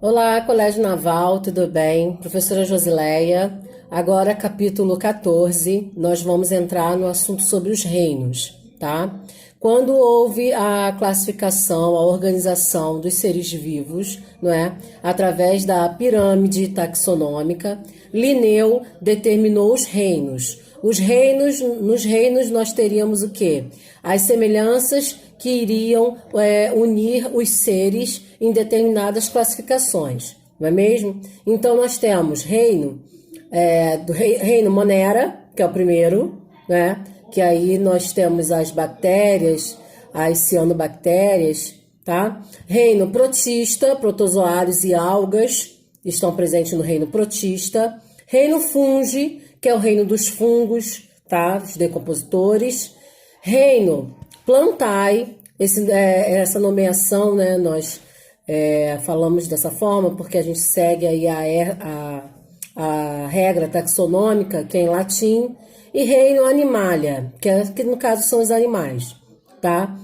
Olá, Colégio Naval, tudo bem? Professora Josileia. Agora, capítulo 14, nós vamos entrar no assunto sobre os reinos, tá? Quando houve a classificação, a organização dos seres vivos, não é? Através da pirâmide taxonômica, Linneu determinou os reinos. Nos reinos nós teríamos o quê? As semelhanças que iriam unir os seres em determinadas classificações, não é mesmo? Então nós temos reino Monera, que é o primeiro, né? Que aí nós temos as bactérias, as cianobactérias, tá? Reino protista, protozoários e algas estão presentes no reino protista. Reino fungi, que é o reino dos fungos, tá? Os decompositores. Reino plantae, essa nomeação, né? Nós falamos dessa forma porque a gente segue aí a regra taxonômica, que é em latim, e reino animalia, que no caso são os animais, tá?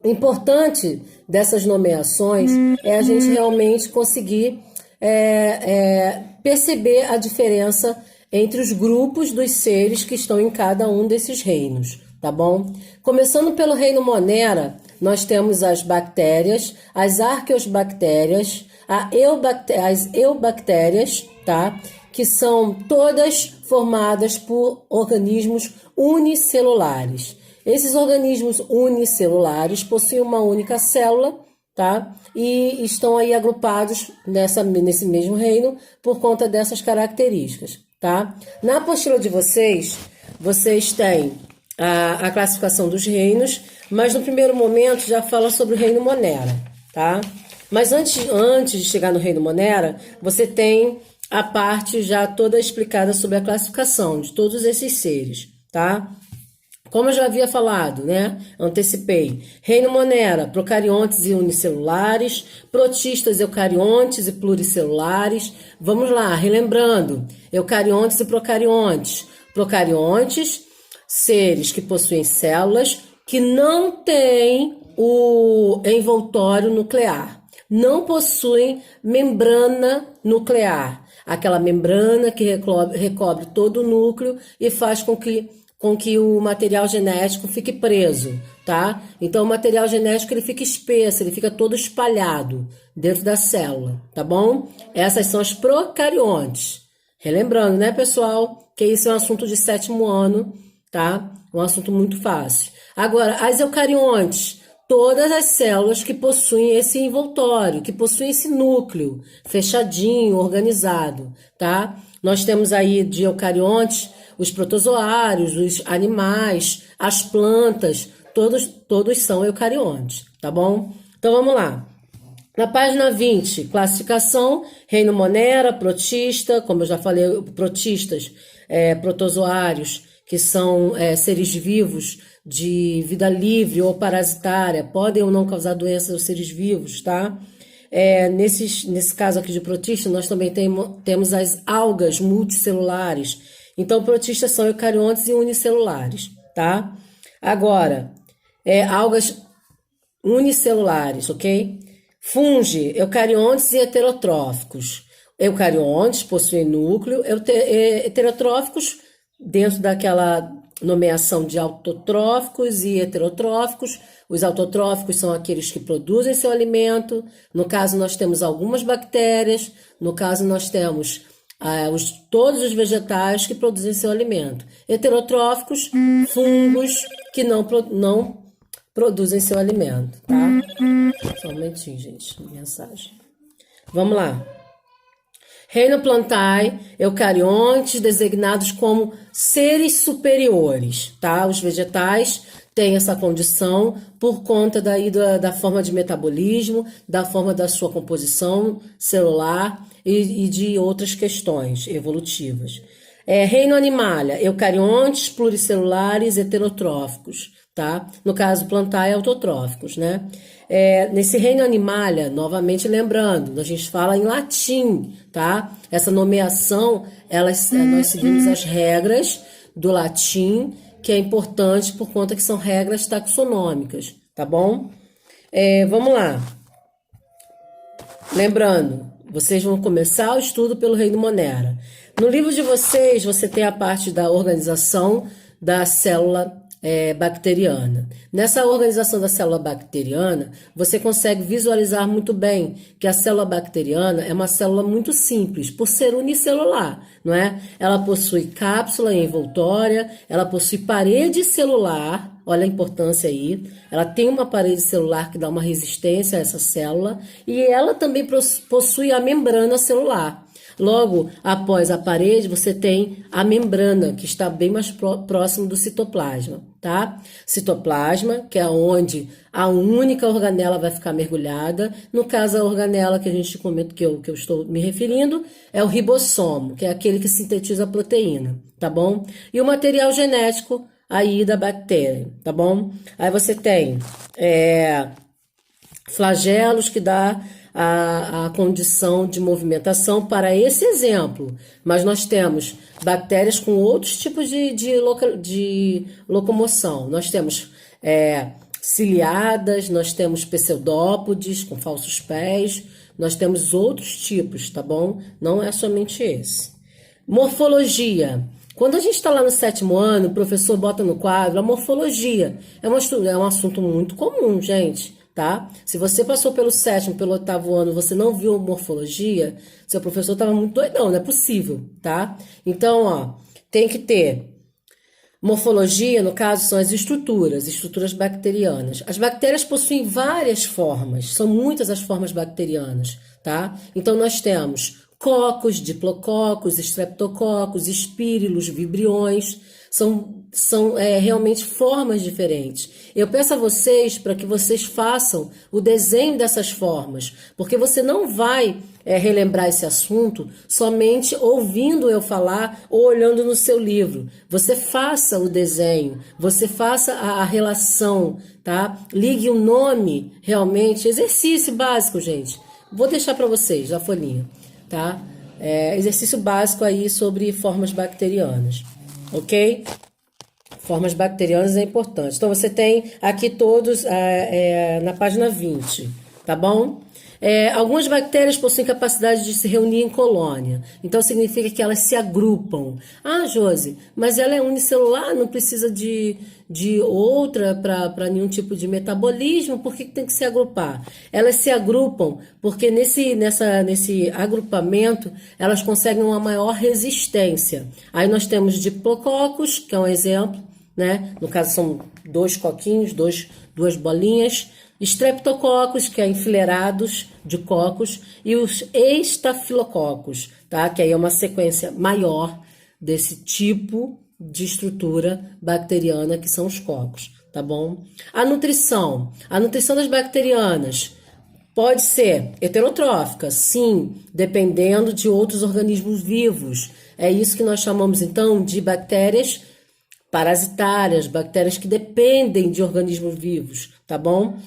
O importante dessas nomeações é a gente realmente conseguir perceber a diferença entre os grupos dos seres que estão em cada um desses reinos, tá bom? Começando pelo reino Monera, nós temos as bactérias, as arqueosbactérias, as eubactérias, tá? Que são todas formadas por organismos unicelulares. Esses organismos unicelulares possuem uma única célula, tá? E estão aí agrupados nesse mesmo reino por conta dessas características, tá? Na apostila de vocês têm a classificação dos reinos, mas no primeiro momento já fala sobre o reino Monera, tá? Mas antes de chegar no reino Monera, você tem a parte já toda explicada sobre a classificação de todos esses seres, tá? Como eu já havia falado, né? Antecipei. Reino Monera, procariontes e unicelulares, protistas, eucariontes e pluricelulares. Vamos lá, relembrando. Eucariontes e procariontes. Procariontes, seres que possuem células que não têm o envoltório nuclear. Não possuem membrana nuclear. Aquela membrana que recobre todo o núcleo e faz com que o material genético fique preso, tá? Então o material genético ele fica espesso, ele fica todo espalhado dentro da célula, tá bom? Essas são as procariontes. Relembrando, né, pessoal, que isso é um assunto de 7º ano, tá? Um assunto muito fácil. Agora, as eucariontes, todas as células que possuem esse envoltório, que possuem esse núcleo fechadinho, organizado, tá? Nós temos aí de eucariontes os protozoários, os animais, as plantas, todos são eucariontes, tá bom? Então vamos lá. Na página 20, classificação, reino Monera, protista, como eu já falei, protistas, protozoários, que são seres vivos de vida livre ou parasitária, podem ou não causar doenças aos seres vivos, tá? Nesse caso aqui de protista, nós também temos as algas multicelulares. Então, protistas são eucariontes e unicelulares, tá? Agora, algas unicelulares, ok? Fungi, eucariontes e heterotróficos. Eucariontes possuem núcleo, heterotróficos dentro daquela nomeação de autotróficos e heterotróficos. Os autotróficos são aqueles que produzem seu alimento. No caso, nós temos algumas bactérias. No caso, nós temos todos os vegetais que produzem seu alimento. Heterotróficos, fungos que não produzem seu alimento, tá? Só um momentinho, gente, mensagem. Vamos lá. Reino plantae, eucariontes designados como seres superiores, tá? Os vegetais têm essa condição por conta da forma de metabolismo, da forma da sua composição celular e de outras questões evolutivas. Reino animalia, eucariontes, pluricelulares, heterotróficos, tá? No caso, plantae, autotróficos, né? Nesse reino animalia, novamente lembrando, a gente fala em latim, tá? Essa nomeação, nós seguimos as regras do latim, que é importante por conta que são regras taxonômicas, tá bom? Vamos lá. Lembrando, Vocês vão começar o estudo pelo reino Monera. No livro de vocês, você tem a parte da organização da célula bacteriana. Nessa organização da célula bacteriana, você consegue visualizar muito bem que a célula bacteriana é uma célula muito simples, por ser unicelular, não é? Ela possui cápsula envoltória, ela possui parede celular, olha a importância aí, ela tem uma parede celular que dá uma resistência a essa célula e ela também possui a membrana celular. Logo, após a parede, você tem a membrana, que está bem mais próximo do citoplasma, tá? Citoplasma, que é onde a única organela vai ficar mergulhada. No caso, a organela que a gente comenta, que eu estou me referindo, é o ribossomo, que é aquele que sintetiza a proteína, tá bom? E o material genético aí da bactéria, tá bom? Aí você tem flagelos que dá a condição de movimentação para esse exemplo, mas nós temos bactérias com outros tipos de locomoção. Nós temos ciliadas, nós temos pseudópodes com falsos pés, nós temos outros tipos, tá bom? Não é somente esse. Morfologia. Quando a gente está lá no 7º ano, o professor bota no quadro a morfologia. É um assunto muito comum, gente. Tá? Se você passou pelo 7º, pelo 8º ano, você não viu morfologia, seu professor estava muito doidão, não é possível, tá? Então, ó, tem que ter morfologia, no caso, são as estruturas bacterianas. As bactérias possuem várias formas, são muitas as formas bacterianas, tá? Então, nós temos cocos, diplococos, streptococos, espírilos, vibriões, são realmente formas diferentes. Eu peço a vocês para que vocês façam o desenho dessas formas, porque você não vai relembrar esse assunto somente ouvindo eu falar ou olhando no seu livro. Você faça o desenho, você faça a relação, tá? Ligue o nome, realmente, exercício básico, gente. Vou deixar para vocês a folhinha, tá? Exercício básico aí sobre formas bacterianas. Ok? Formas bacterianas é importante. Então, você tem aqui todos na página 20, tá bom? Algumas bactérias possuem capacidade de se reunir em colônia. Então, significa que elas se agrupam. Ah, Josi, mas ela é unicelular, não precisa de outra para nenhum tipo de metabolismo. Por que tem que se agrupar? Elas se agrupam porque nesse agrupamento elas conseguem uma maior resistência. Aí nós temos diplococos, que é um exemplo, né? No caso são 2 coquinhos, duas bolinhas. Streptococos, que é enfileirados de cocos, e os estafilococos, tá? Que aí é uma sequência maior desse tipo de estrutura bacteriana que são os cocos, tá bom? A nutrição das bacterianas pode ser heterotrófica, sim, dependendo de outros organismos vivos. É isso que nós chamamos então de bactérias parasitárias, bactérias que dependem de organismos vivos, tá bom?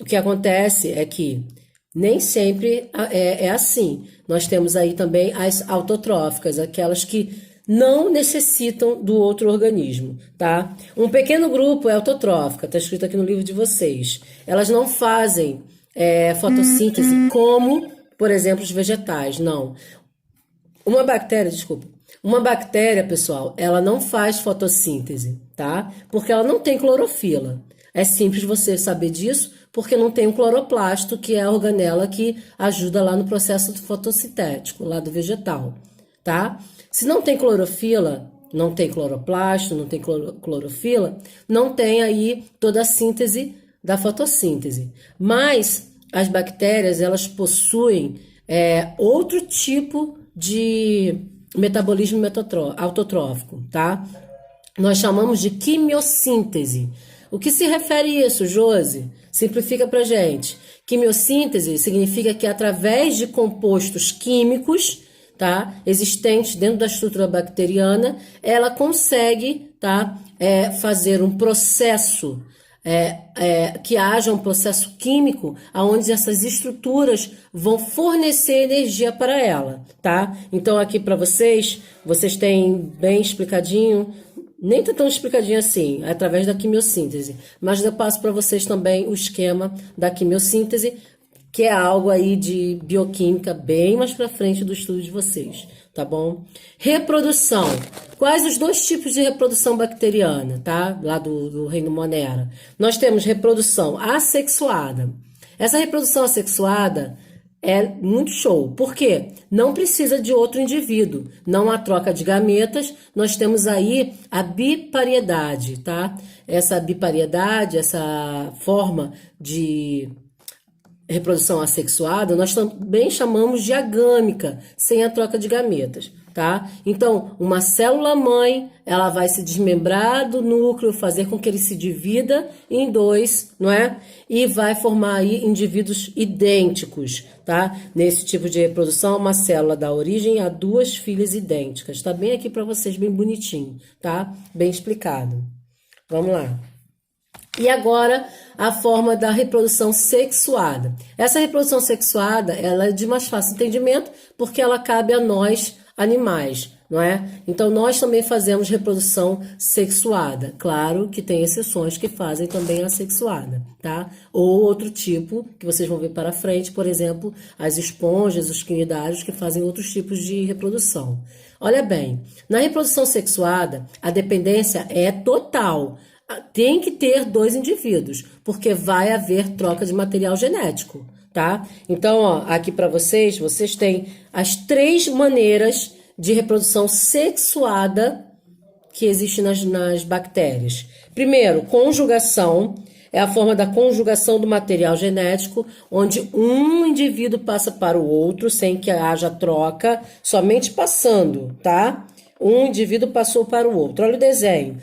O que acontece é que nem sempre é assim. Nós temos aí também as autotróficas, aquelas que não necessitam do outro organismo, tá? Um pequeno grupo é autotrófica, tá escrito aqui no livro de vocês. Elas não fazem fotossíntese como, por exemplo, os vegetais, não. Uma bactéria, pessoal, ela não faz fotossíntese, tá? Porque ela não tem clorofila. É simples você saber disso, porque não tem um cloroplasto, que é a organela que ajuda lá no processo fotossintético, lá do vegetal, tá? Se não tem clorofila, não tem cloroplasto, não tem clorofila, não tem aí toda a síntese da fotossíntese. Mas as bactérias, elas possuem outro tipo de metabolismo autotrófico, tá? Nós chamamos de quimiossíntese. O que se refere a isso, Josi? Simplifica pra gente. Quimiossíntese significa que através de compostos químicos, tá, existentes dentro da estrutura bacteriana, ela consegue, tá, fazer um processo que haja um processo químico onde essas estruturas vão fornecer energia para ela, tá? Então aqui para vocês têm bem explicadinho, nem tá tão explicadinho assim, através da quimiossíntese, mas eu passo para vocês também o esquema da quimiossíntese que é algo aí de bioquímica bem mais para frente do estudo de vocês, tá bom? Reprodução. Quais os dois tipos de reprodução bacteriana, tá? Lá do reino Monera. Nós temos reprodução assexuada. Essa reprodução assexuada é muito show. Por quê? Não precisa de outro indivíduo. Não há troca de gametas. Nós temos aí a bipariedade, tá? Essa bipariedade, essa forma de reprodução assexuada, nós também chamamos de agâmica, sem a troca de gametas, tá? Então, uma célula-mãe, ela vai se desmembrar do núcleo, fazer com que ele se divida em dois, não é? E vai formar aí indivíduos idênticos, tá? Nesse tipo de reprodução, uma célula dá origem a duas filhas idênticas. Tá bem aqui para vocês, bem bonitinho, tá? Bem explicado. Vamos lá. E agora, a forma da reprodução sexuada. Essa reprodução sexuada, ela é de mais fácil entendimento, porque ela cabe a nós, animais, não é? Então, nós também fazemos reprodução sexuada. Claro que tem exceções que fazem também a sexuada, tá? Ou outro tipo, que vocês vão ver para frente, por exemplo, as esponjas, os quinidários, que fazem outros tipos de reprodução. Olha bem, na reprodução sexuada, a dependência é total. Tem que ter dois indivíduos, porque vai haver troca de material genético, tá? Então, ó, aqui para vocês têm as 3 maneiras de reprodução sexuada que existem nas bactérias. Primeiro, conjugação, é a forma da conjugação do material genético, onde um indivíduo passa para o outro sem que haja troca, somente passando, tá? Um indivíduo passou para o outro. Olha o desenho.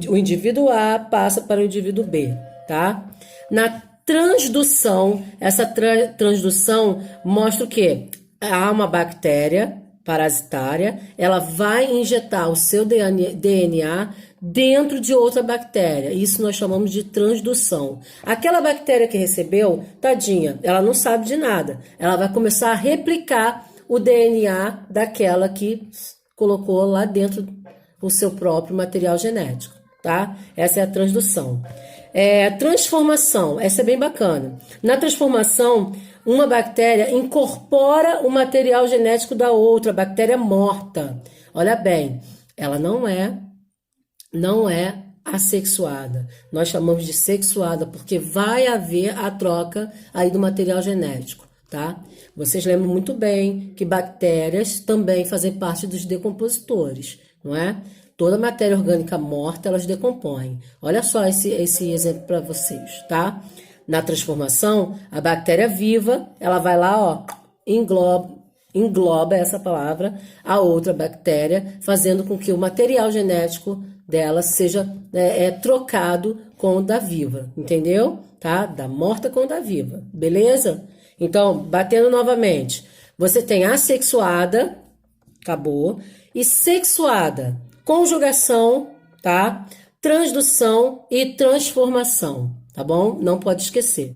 O indivíduo A passa para o indivíduo B, tá? Na transdução, essa transdução mostra o quê? Há uma bactéria parasitária, ela vai injetar o seu DNA dentro de outra bactéria. Isso nós chamamos de transdução. Aquela bactéria que recebeu, tadinha, ela não sabe de nada. Ela vai começar a replicar o DNA daquela que colocou lá dentro o seu próprio material genético, tá? Essa é a transdução. Transformação, essa é bem bacana. Na transformação, uma bactéria incorpora o material genético da outra, bactéria morta. Olha bem, ela não é assexuada. Nós chamamos de sexuada porque vai haver a troca aí do material genético, tá? Vocês lembram muito bem que bactérias também fazem parte dos decompositores, não é? Toda matéria orgânica morta, elas decompõem. Olha só esse exemplo para vocês, tá? Na transformação, a bactéria viva, ela vai lá, ó, engloba essa palavra, a outra bactéria, fazendo com que o material genético dela seja trocado com o da viva, entendeu? Tá? Da morta com o da viva, beleza? Então, batendo novamente, você tem assexuada, acabou, e sexuada, conjugação, tá? Transdução e transformação, tá bom? Não pode esquecer.